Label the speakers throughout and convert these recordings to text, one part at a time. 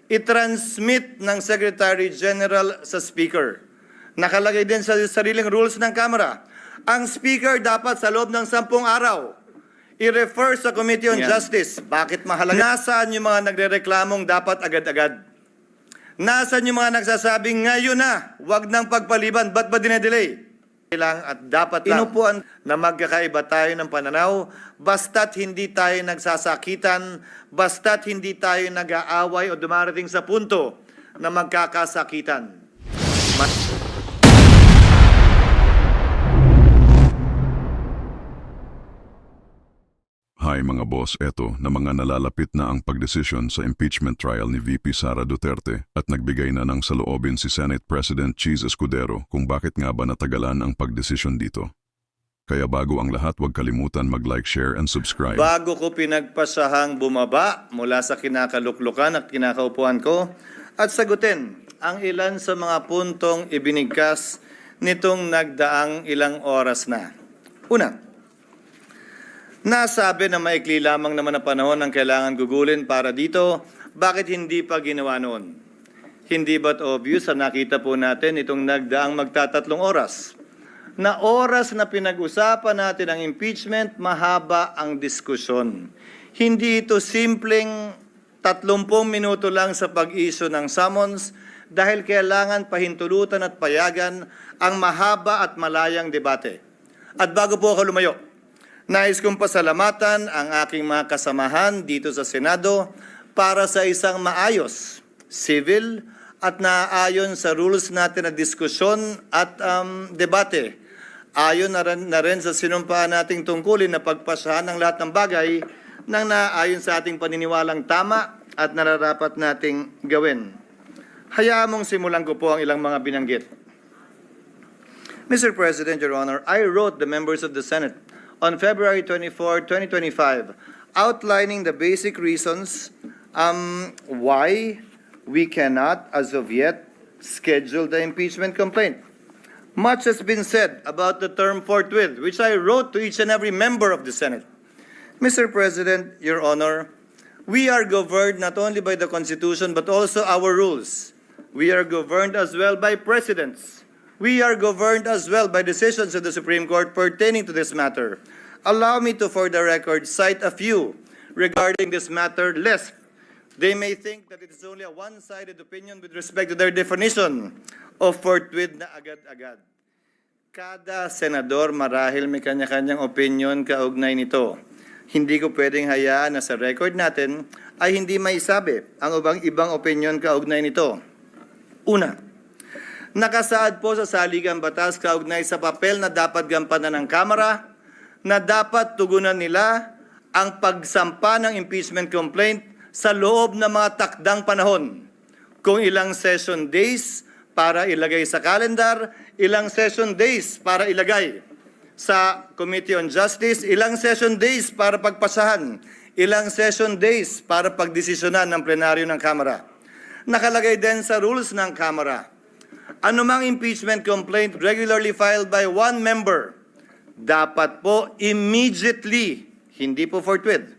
Speaker 1: i-transmit ng Secretary General sa Speaker. Nakalagay din sa sariling rules ng Kamara. Ang Speaker dapat sa loob ng 10 araw i-refer sa Committee on Justice. Bakit mahalaga? Nasaan yung mga nagrereklamong dapat agad-agad? Nasaan yung mga nagsasabing ngayon na, wag nang pagpaliban, ba't ba dinedelay? Lang at dapat lang inupuan na magkakaiba tayo ng pananaw, basta't hindi tayo nagsasakitan, basta't hindi tayo nag-aaway o dumarating sa punto na magkakasakitan.
Speaker 2: Hi mga boss, eto na mga nalalapit na ang pagdesisyon sa impeachment trial ni VP Sara Duterte at nagbigay na ng saloobin si Senate President Cheese Escudero kung bakit nga ba natagalan ang pagdesisyon dito. Kaya bago ang lahat, huwag kalimutan mag-like, share, and subscribe.
Speaker 1: Bago ko pinagpasahang bumaba mula sa kinakaluklukan at kinakaupuan ko at sagutin ang ilan sa mga puntong ibinigkas nitong nagdaang ilang oras na. Una, nasabi na maikli lamang naman na panahon ang kailangan gugulin para dito, bakit hindi pa ginawa noon? Hindi ba't obvious na nakita po natin itong nagdaang magtatatlong oras? Na oras na pinag-usapan natin ang impeachment, mahaba ang diskusyon. Hindi ito simpleng 30 minuto lang sa pag-issue ng summons dahil kailangan pahintulutan at payagan ang mahaba at malayang debate. At bago po ako lumayo, nais kong pasalamatan ang aking mga kasamahan dito sa Senado para sa isang maayos, civil at naaayon sa rules natin na diskusyon at debate. Ayon na rin sa sinumpaan nating tungkulin na pagpasahan ng lahat ng bagay nang naaayon sa ating paniniwalang tama at nararapat nating gawin. Hayaan mong simulan ko po ang ilang mga binanggit. Mr. President, Your Honor, I wrote the members of the Senate on February 24, 2025, outlining the basic reasons why we cannot, as of yet, schedule the impeachment complaint. Much has been said about the term forthwith, which I wrote to each and every member of the Senate. Mr. President, Your Honor, we are governed not only by the Constitution but also our rules. We are governed as well by precedents. We are governed as well by decisions of the Supreme Court pertaining to this matter. Allow me to, for the record, cite a few regarding this matter, lest they may think that it is only a one-sided opinion with respect to their definition of forthwith na agad-agad. Kada senador marahil may kanya-kanyang opinion kaugnay nito. Hindi ko pwedeng hayaan na sa record natin ay hindi maisabi ang ibang opinion kaugnay nito. Una, nakasaad po sa saligang batas kaugnay sa papel na dapat gampanan ng Kamara na dapat tugunan nila ang pagsampa ng impeachment complaint sa loob ng mga takdang panahon. Kung ilang session days para ilagay sa kalendar, ilang session days para ilagay sa Committee on Justice, ilang session days para pagpasahan, ilang session days para pagdesisyonan ng plenaryo ng Kamara. Nakalagay din sa rules ng Kamara, anumang impeachment complaint regularly filed by one member, dapat po immediately, hindi po forthwith,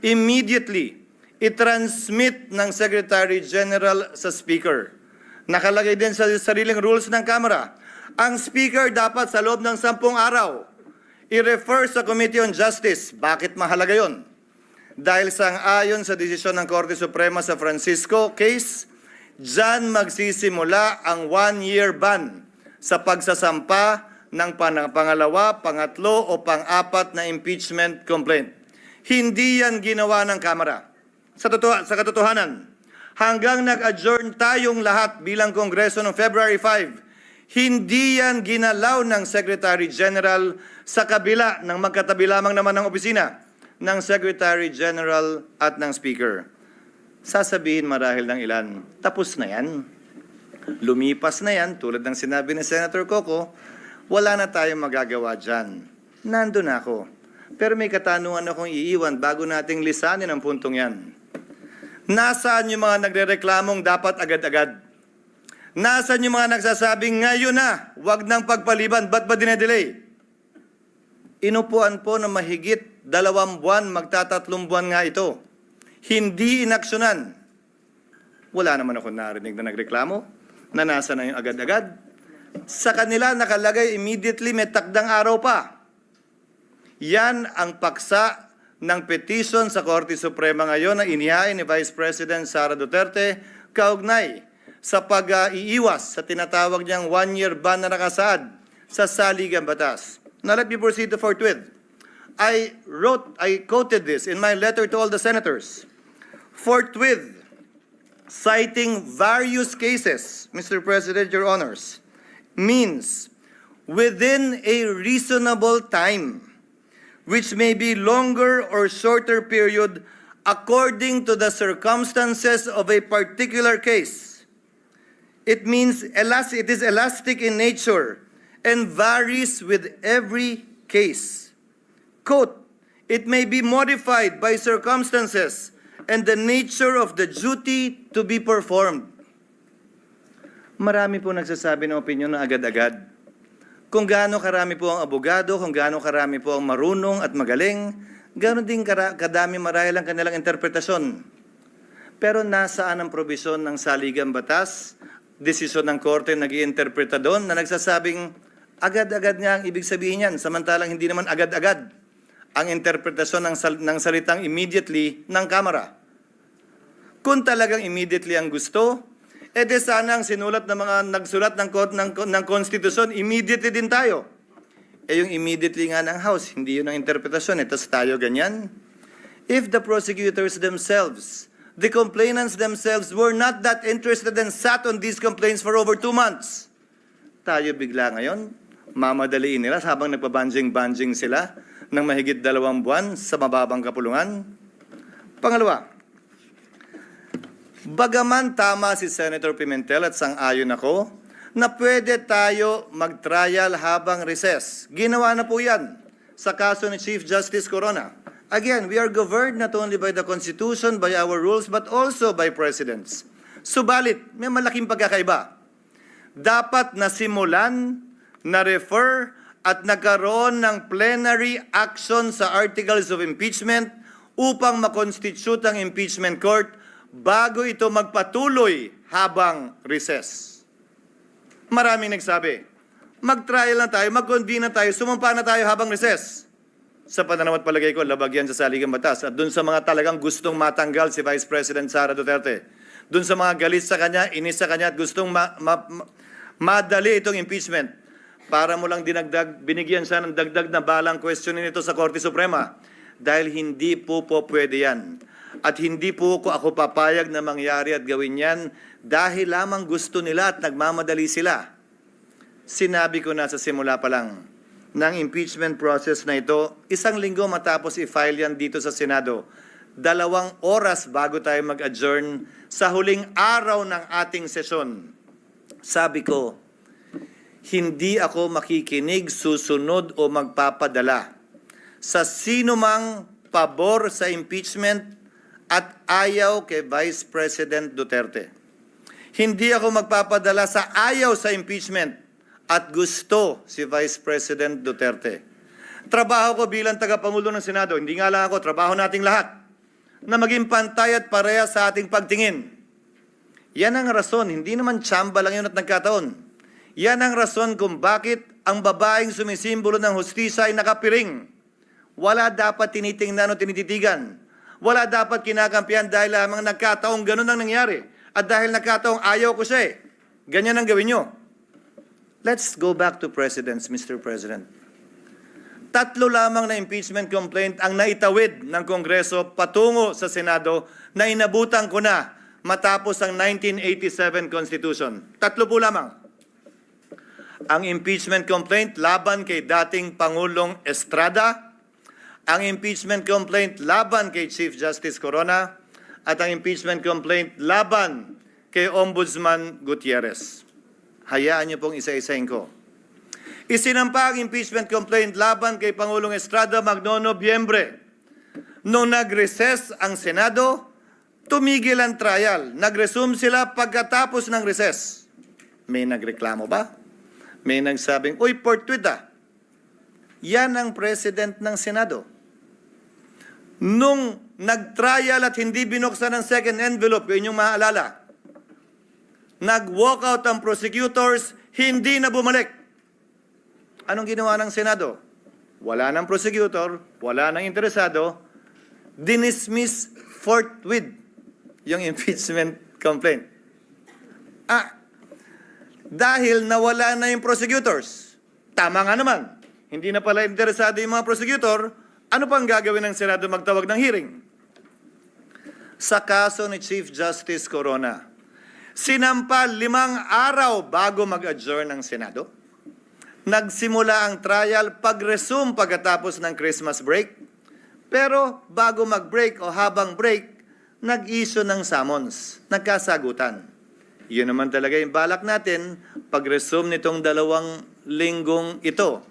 Speaker 1: immediately, i-transmit ng Secretary General sa Speaker. Nakalagay din sa sariling rules ng Kamara, ang Speaker dapat sa loob ng 10 araw i-refer sa Committee on Justice. Bakit mahalaga yon? Dahil sang-ayon sa desisyon ng Korte Suprema sa Francisco case, diyan magsisimula ang 1-year ban sa pagsasampa ng pangalawa, pangatlo o pang-apat na impeachment complaint. Hindi yan ginawa ng Kamara. Sa katotohanan, hanggang nag-adjourn tayong lahat bilang Kongreso noong February 5, hindi yan ginalaw ng Secretary General sa kabila ng magkatabi lamang naman ng opisina ng Secretary General at ng Speaker. Sasabihin marahil ng ilan, tapos na yan. Lumipas na yan, tulad ng sinabi ni Senator Coco, wala na tayong magagawa dyan. Nandun ako. Pero may katanungan akong iiwan bago nating lisanin ang puntong yan. Nasaan yung mga nagrereklamong dapat agad-agad? Nasaan yung mga nagsasabing ngayon na, wag nang pagpaliban, ba't ba dinedelay? Inupuan po na mahigit 2 buwan, magtatatlong buwan nga ito. Hindi inaksyonan. Wala naman ako narinig na nagreklamo na nasa na yung agad-agad. Sa kanila nakalagay immediately, may takdang araw pa. Yan ang paksa ng petition sa Korte Suprema ngayon na inihain ni Vice President Sara Duterte kaugnay sa pag-iiwas sa tinatawag niyang one-year ban na nakasaad sa saligang batas. Now let me proceed to forthwith. I quoted this in my letter to all the senators. Forthwith, citing various cases, Mr. President, Your Honors, means within a reasonable time, which may be longer or shorter period according to the circumstances of a particular case. It means it is elastic in nature and varies with every case. Quote, it may be modified by circumstances and the nature of the duty to be performed. Marami po nagsasabi ng opinyon na agad-agad. Kung gaano karami po ang abogado, kung gaano karami po ang marunong at magaling, gaano din kadami marahil ang kanilang interpretasyon. Pero nasaan ang probisyon ng saligang batas, desisyon ng korte nag-iinterpreta doon na nagsasabing agad-agad nga ang ibig sabihin yan, samantalang hindi naman agad-agad ang interpretasyon ng salitang immediately ng Kamara. Kung talagang immediately ang gusto, edi sana ang sinulat ng mga nagsulat ng konstitusyon, immediately din tayo. Yung immediately nga ng House, hindi yun ang interpretasyon, tapos tayo ganyan. If the prosecutors themselves, the complainants themselves were not that interested and sat on these complaints for over 2 months, tayo bigla ngayon, mamadaliin nila habang nagpabanjing-banjing sila ng mahigit 2 buwan sa mababang kapulungan. Pangalawa, bagaman tama si Senator Pimentel at sang-ayon ako na pwede tayo mag-trial habang recess. Ginawa na po yan sa kaso ni Chief Justice Corona. Again, we are governed not only by the Constitution, by our rules, but also by precedents. Subalit, may malaking pagkakaiba. Dapat nasimulan, na-refer, at nagkaroon ng plenary action sa articles of impeachment upang makonstitute ang impeachment court bago ito magpatuloy habang recess. Maraming nagsabi, mag-trial na tayo, mag-convene na tayo, sumampa na tayo habang recess. Sa pananaw at palagay ko, labag yan sa saligang batas. At dun sa mga talagang gustong matanggal si Vice President Sara Duterte, dun sa mga galit sa kanya, inis sa kanya at gustong madali itong impeachment, para mo lang dinagdag, binigyan siya ng dagdag na balang questionin ito sa Korte Suprema. Dahil hindi po pwede yan. At hindi po ako papayag na mangyari at gawin yan dahil lamang gusto nila at nagmamadali sila. Sinabi ko na sa simula pa lang ng impeachment process na ito, 1 linggo matapos i-file yan dito sa Senado, 2 oras bago tayo mag-adjourn sa huling araw ng ating sesyon. Sabi ko, hindi ako makikinig, susunod o magpapadala sa sino mang pabor sa impeachment at ayaw kay Vice President Duterte. Hindi ako magpapadala sa ayaw sa impeachment at gusto si Vice President Duterte. Trabaho ko bilang tagapangulo ng Senado, hindi nga lang ako, trabaho nating lahat, na maging pantay at pareha sa ating pagtingin. Yan ang rason, hindi naman tsamba lang yun at nagkataon. Yan ang rason kung bakit ang babaeng sumisimbolo ng hustisya ay nakapiring. Wala dapat tinitingnan o tinititigan. Wala dapat kinakampihan dahil lamang nagkataong ganun ang nangyari. At dahil nagkataong ayaw ko siya ganyan ang gawin nyo. Let's go back to precedents, Mr. President. 3 lamang na impeachment complaint ang naitawid ng Kongreso patungo sa Senado na inabutan ko na matapos ang 1987 Constitution. 3 po lamang. Ang impeachment complaint laban kay dating Pangulong Estrada, ang impeachment complaint laban kay Chief Justice Corona, at ang impeachment complaint laban kay Ombudsman Gutierrez. Hayaan niyo pong isa-isahin ko. Isinampa ang impeachment complaint laban kay Pangulong Estrada magno-Nobyembre. Nung nag-recess ang Senado, tumigil ang trial. Nag-resume sila pagkatapos ng recess. May nagreklamo ba? May nagsabing, uy, forthwith Yan ang president ng Senado. Nung nag-trial at hindi binuksan ang second envelope, kung inyong maalala, nag-walkout ang prosecutors, hindi na bumalik. Anong ginawa ng Senado? Wala ng prosecutor, wala ng interesado, dinismiss forthwith yung impeachment complaint. Dahil nawala na yung prosecutors. Tama nga naman. Hindi na pala interesado yung mga prosecutor, ano pang gagawin ng Senado magtawag ng hearing? Sa kaso ni Chief Justice Corona, sinampa 5 araw bago mag-adjourn ng Senado. Nagsimula ang trial pag-resume pagkatapos ng Christmas break. Pero bago mag-break o habang break, nag-issue ng summons, nagkasagutan. Yun naman talaga yung balak natin pag-resume nitong 2 linggong ito.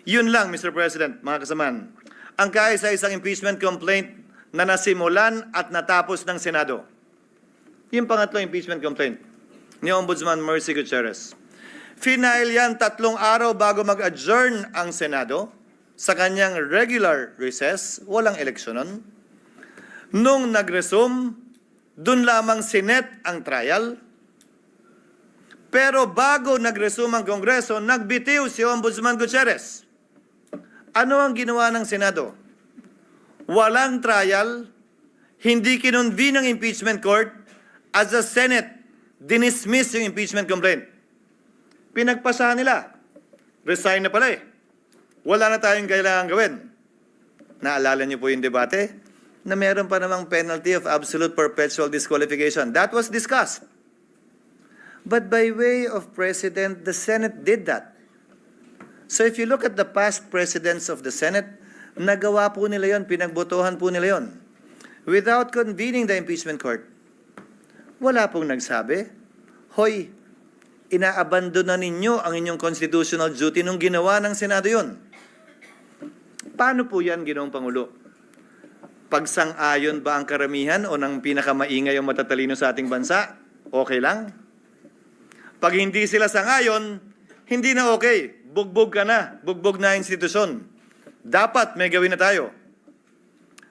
Speaker 1: Yun lang, Mr. President, mga kasamaan. Ang kaisa-isang impeachment complaint na nasimulan at natapos ng Senado. Yung pangatlong impeachment complaint ni Ombudsman Mercy Gutierrez. Final yan 3 araw bago mag-adjourn ang Senado sa kanyang regular recess, walang eleksyon nun. Nung nag-resume, dun lamang sinet ang trial. Pero bago nag-resume ang Kongreso, nagbitiw si Ombudsman Gutierrez. Ano ang ginawa ng Senado? Walang trial, hindi kinonvene ang impeachment court, as the Senate dinismiss yung impeachment complaint. Pinagpasahan nila. Resign na pala eh. Wala na tayong kailangan gawin. Naalala niyo po yung debate? Na meron pa namang penalty of absolute perpetual disqualification. That was discussed. But by way of precedent, the Senate did that. So if you look at the past presidents of the Senate, nagawa po nila yon, pinagbotohan po nila yon. Without convening the impeachment court. Wala pong nagsabi, hoy, inaabandona ninyo ang inyong constitutional duty nung ginawa ng Senado yon. Paano po yan, Ginoong Pangulo? Pagsang-ayon ba ang karamihan o ng pinakamaingay o matatalino sa ating bansa? Okay lang? Pag hindi sila sang-ayon, hindi na okay. Bugbog ka na. Bugbog na institusyon. Dapat may gawin na tayo.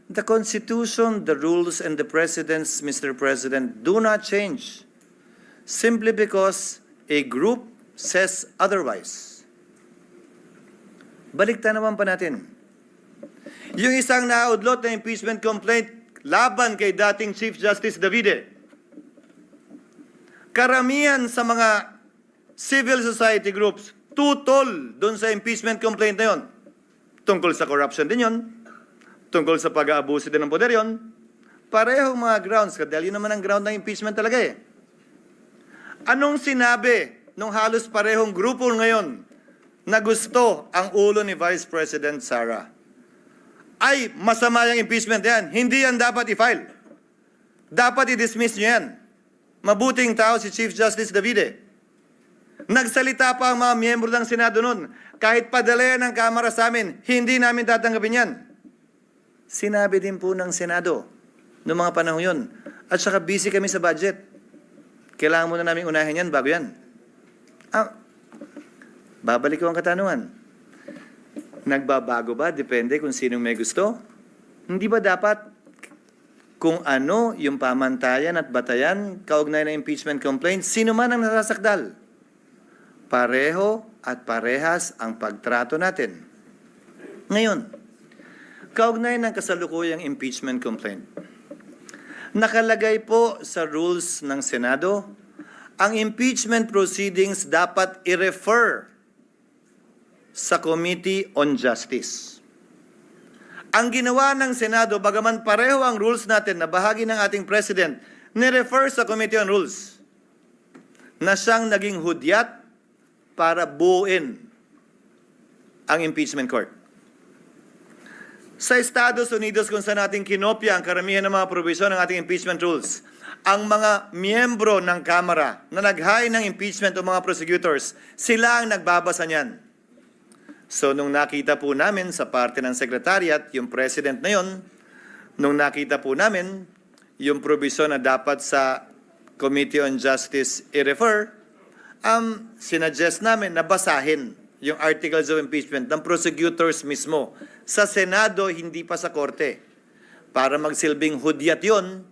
Speaker 1: The Constitution, the rules, and the precedents, Mr. President, do not change simply because a group says otherwise. Balikta naman pa natin. Yung isang naudlot na impeachment complaint laban kay dating Chief Justice Davide, karamihan sa mga civil society groups tutol doon sa impeachment complaint na yon. Tungkol sa corruption din yon. Tungkol sa pag-aabuso din ng poder yon. Parehong mga grounds. Dahil yun naman ang ground ng impeachment talaga eh. Anong sinabi nung halos parehong grupo ngayon na gusto ang ulo ni Vice President Sara? Ay, masama yung impeachment yan. Hindi yan dapat i-file. Dapat i-dismiss nyo yan. Mabuting tao si Chief Justice Davide. Nagsalita pa ang mga miyembro ng Senado noon. Kahit padala ng Kamara sa amin, hindi namin tatanggapin yan. Sinabi din po ng Senado noong mga panahon yun. At saka busy kami sa budget. Kailangan muna namin unahin yan bago yan. Babalik ko ang katanungan. Nagbabago ba? Depende kung sinong may gusto. Hindi ba dapat kung ano yung pamantayan at batayan kaugnay ng impeachment complaint, sino man ang nasasakdal? Pareho at parehas ang pagtrato natin. Ngayon, kaugnay ng kasalukuyang impeachment complaint, nakalagay po sa rules ng Senado, ang impeachment proceedings dapat i-refer sa Committee on Justice. Ang ginawa ng Senado, bagaman pareho ang rules natin na bahagi ng ating President, ni-refer sa Committee on Rules na siyang naging hudyat para buuin ang impeachment court. Sa Estados Unidos, kung saan natin kinopya ang karamihan ng mga provision ng ating impeachment rules, ang mga miyembro ng Kamara na nag-hire ng impeachment o mga prosecutors, sila ang nagbabasa niyan. So, nung nakita po namin sa parte ng Secretariat, yung President na yon, nung nakita po namin yung provision na dapat sa Committee on Justice i-refer, sinuggest namin na basahin yung articles of impeachment ng prosecutors mismo. Sa Senado, hindi pa sa Korte. Para magsilbing hudyat yon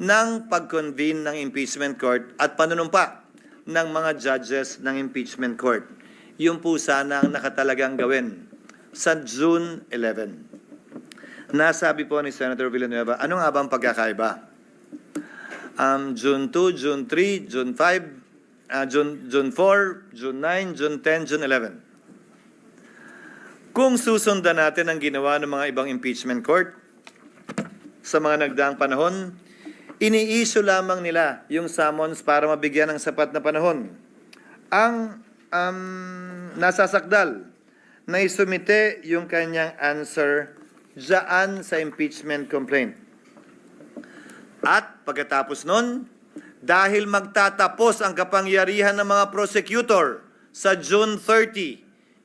Speaker 1: ng pag-convene ng impeachment court at panunumpa. ng mga judges ng impeachment court. Yung po sana ang nakatalagang gawin sa June 11. Nasabi po ni Senator Villanueva, ano nga ba ang pagkakaiba? June 2, June 3, June 5, June 4, June 9, June 10, June 11. Kung susundan natin ang ginawa ng mga ibang impeachment court sa mga nagdaang panahon, ini-issue lamang nila yung summons para mabigyan ng sapat na panahon. Ang nasasakdal na isumite yung kanyang answer dyan sa impeachment complaint. At pagkatapos nun, dahil magtatapos ang kapangyarihan ng mga prosecutor sa June 30,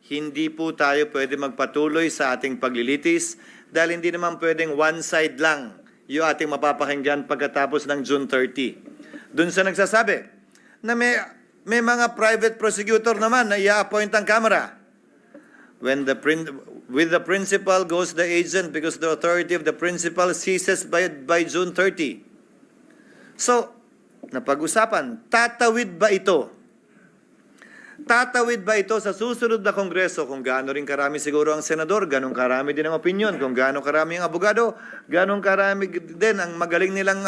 Speaker 1: hindi po tayo pwede magpatuloy sa ating paglilitis dahil hindi naman pwedeng one side lang yung ating mapapakinggan pagkatapos ng June 30. Doon sa nagsasabi na may mga private prosecutor naman na i-appoint ang Kamara. With the principal goes the agent because the authority of the principal ceases by June 30. So, napag-usapan, tatawid ba ito? Tatawid ba ito sa susunod na Kongreso kung gaano rin karami siguro ang senador, ganong karami din ang opinion, kung gaano karami ang abogado, ganong karami din ang magaling nilang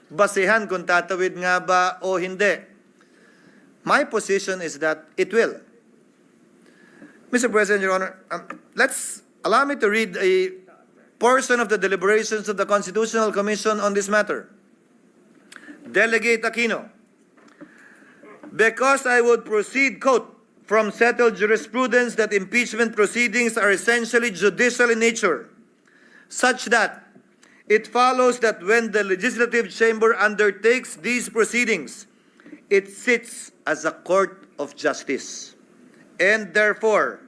Speaker 1: basehan kung tatawid nga ba o hindi. My position is that it will. Mr. President, Your Honor, allow me to read a portion of the deliberations of the Constitutional Commission on this matter. Delegate Aquino. Because I would proceed, quote, from settled jurisprudence that impeachment proceedings are essentially judicial in nature, such that it follows that when the legislative chamber undertakes these proceedings, it sits as a court of justice, and therefore,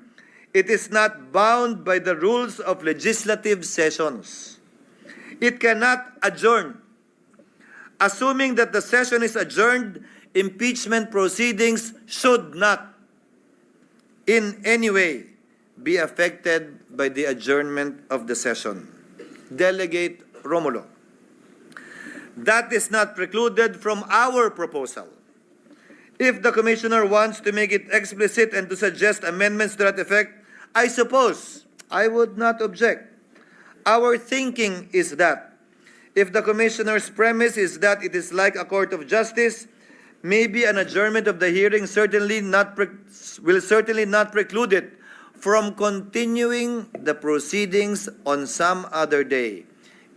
Speaker 1: it is not bound by the rules of legislative sessions. It cannot adjourn. Assuming that the session is adjourned, impeachment proceedings should not in any way be affected by the adjournment of the session. Delegate Romulo. That is not precluded from our proposal. If the Commissioner wants to make it explicit and to suggest amendments to that effect, I suppose I would not object. Our thinking is that if the Commissioner's premise is that it is like a court of justice, maybe an adjournment of the hearing will certainly not preclude it from continuing the proceedings on some other day.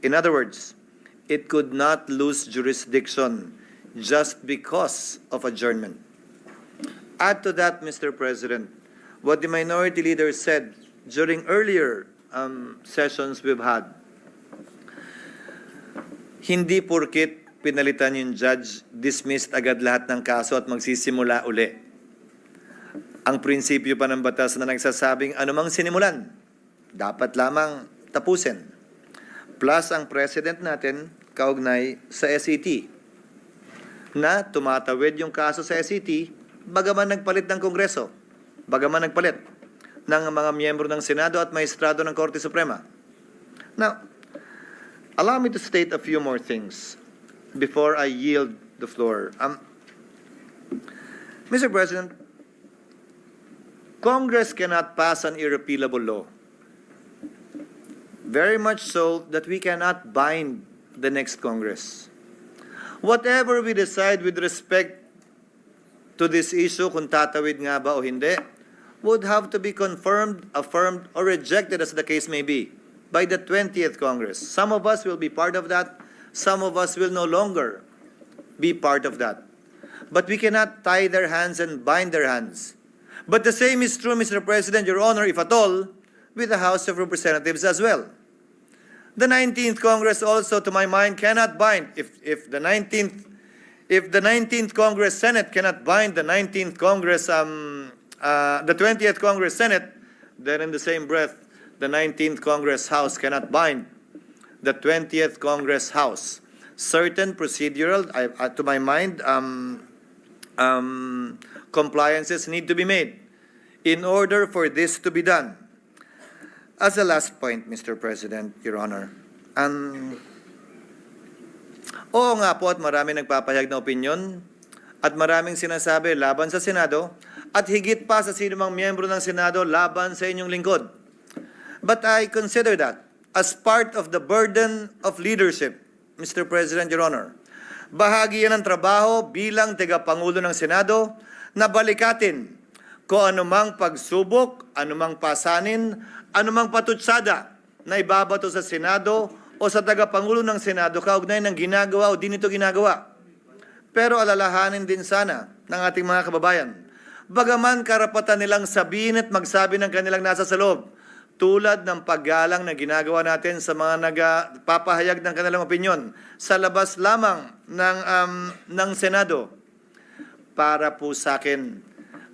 Speaker 1: In other words, it could not lose jurisdiction just because of adjournment. Add to that, Mr. President, what the minority leader said during earlier sessions we've had. Hindi porkit pinalitan yung judge, dismissed agad lahat ng kaso at magsisimula uli. Ang prinsipyo pa ng batas na nagsasabing anumang sinimulan, dapat lamang tapusin. Plus ang president natin, kaugnay sa SET, na tumatawid yung kaso sa SET, bagaman nagpalit ng Kongreso, bagaman nagpalit ng mga miyembro ng Senado at maestrado ng Korte Suprema. Now, allow me to state a few more things before I yield the floor. Mr. President, Congress cannot pass an irrepealable law. Very much so that we cannot bind the next Congress. Whatever we decide with respect to this issue, kung tatawid nga ba o hindi, would have to be confirmed, affirmed, or rejected as the case may be by the 20th Congress. Some of us will be part of that. Some of us will no longer be part of that. But we cannot tie their hands and bind their hands. But the same is true, Mr. President, Your Honor, if at all, with the House of Representatives as well. The 19th Congress also, to my mind, cannot bind. If the 19th Congress Senate cannot bind the 19th Congress, the 20th Congress Senate, then in the same breath, the 19th Congress House cannot bind the 20th Congress House. Certain procedural, to my mind, compliances need to be made in order for this to be done. As a last point, Mr. President, Your Honor, oo nga po at marami nagpapahayag na opinion, at maraming sinasabi laban sa Senado at higit pa sa sinumang miyembro ng Senado laban sa inyong lingkod. But I consider that as part of the burden of leadership, Mr. President, Your Honor. Bahagi yan ng trabaho bilang tagapangulo ng Senado na balikatin kung anumang pagsubok, anumang pasanin, anumang patutsada na ibabato sa Senado o sa tagapangulo ng Senado kaugnay ng ginagawa o di nito ginagawa. Pero alalahanin din sana ng ating mga kababayan, bagaman karapatan nilang sabihin at magsabi ng kanilang nasa sa loob, tulad ng paggalang na ginagawa natin sa mga nagpapahayag ng kanilang opinyon sa labas lamang ng Senado. Para po sa akin,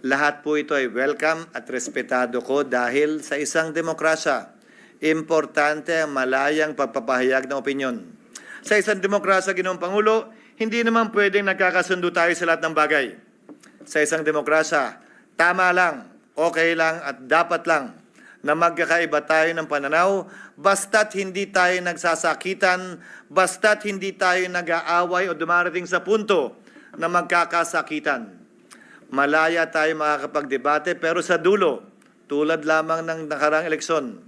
Speaker 1: lahat po ito ay welcome at respetado ko dahil sa isang demokrasya, importante ang malayang pagpapahayag ng opinyon. Sa isang demokrasya, Ginoong Pangulo, hindi naman pwedeng nagkakasundo tayo sa lahat ng bagay. Sa isang demokrasya, tama lang, okay lang at dapat lang na magkakaiba tayo ng pananaw, basta't hindi tayo nagsasakitan, basta't hindi tayo nag-aaway o dumarating sa punto na magkakasakitan. Malaya tayo makakapagdebate, pero sa dulo, tulad lamang ng nakarang eleksyon,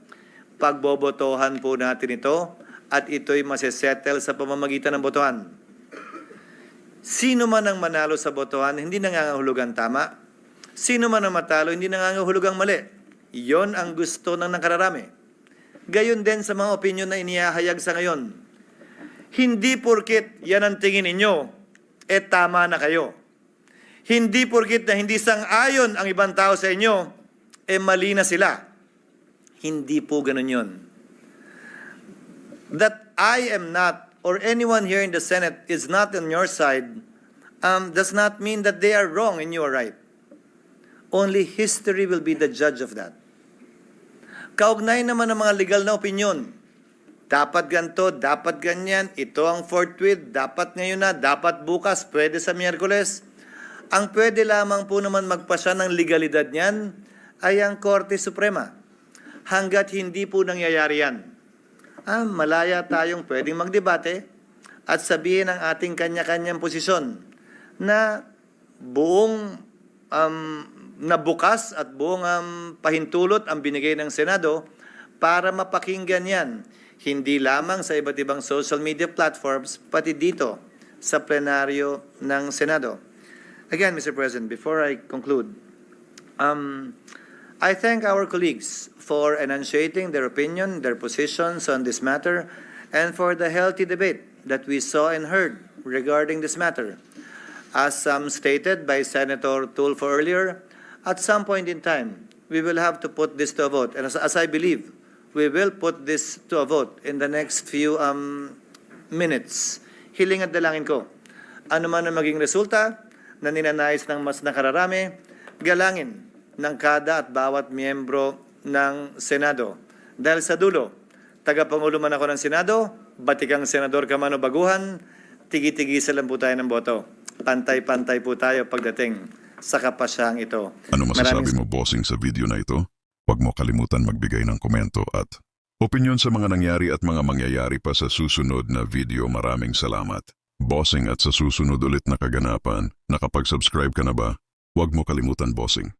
Speaker 1: pagbobotohan po natin ito at ito'y masesettle sa pamamagitan ng botohan. Sino man ang manalo sa botohan, hindi nangangahulugang tama. Sino man ang matalo, hindi nangangahulugang mali. Iyon ang gusto ng nakararami. Gayon din sa mga opinyon na inihahayag sa ngayon. Hindi porkit yan ang tingin ninyo, tama na kayo. Hindi porkit na hindi sang-ayon ang ibang tao sa inyo, mali na sila. Hindi po ganun yun. That I am not, or anyone here in the Senate is not on your side, does not mean that they are wrong and you are right. Only history will be the judge of that. Kaugnay naman ng mga legal na opinyon. Dapat ganito, dapat ganyan, ito ang forthwith, dapat ngayon na, dapat bukas, pwede sa Miyerkules. Ang pwede lamang po naman magpasya ng legalidad niyan ay ang Korte Suprema. Hanggat hindi po nangyayari yan, malaya tayong pwedeng magdebate at sabihin ang ating kanya-kanyang posisyon na buong na bukas at buong pahintulot ang binigay ng Senado para mapakinggan yan. Hindi lamang sa iba't ibang social media platforms, pati dito sa plenaryo ng Senado. Again, Mr. President, before I conclude, I thank our colleagues for enunciating their opinion, their positions on this matter, and for the healthy debate that we saw and heard regarding this matter. As stated by Senator Tulfo earlier, at some point in time, we will have to put this to a vote. And as I believe, we will put this to a vote in the next few minutes. Hiling at dalangin ko. Ano man ang maging resulta na ninanais ng mas nakararami, galangin ng kada at bawat miyembro ng Senado. Dahil sa dulo, tagapangulo man ako ng Senado, batikang senador ka man o baguhan, tigi-tigisa lang po tayo ng boto. Pantay-pantay po tayo pagdating sa kapasyang ito.
Speaker 2: Ano masasabi mo, bossing, sa video na ito? Huwag mo kalimutan magbigay ng komento at opinyon sa mga nangyari at mga mangyayari pa sa susunod na video. Maraming salamat. Bossing, at sa susunod ulit na kaganapan, nakapag-subscribe ka na ba? Huwag mo kalimutan, bossing.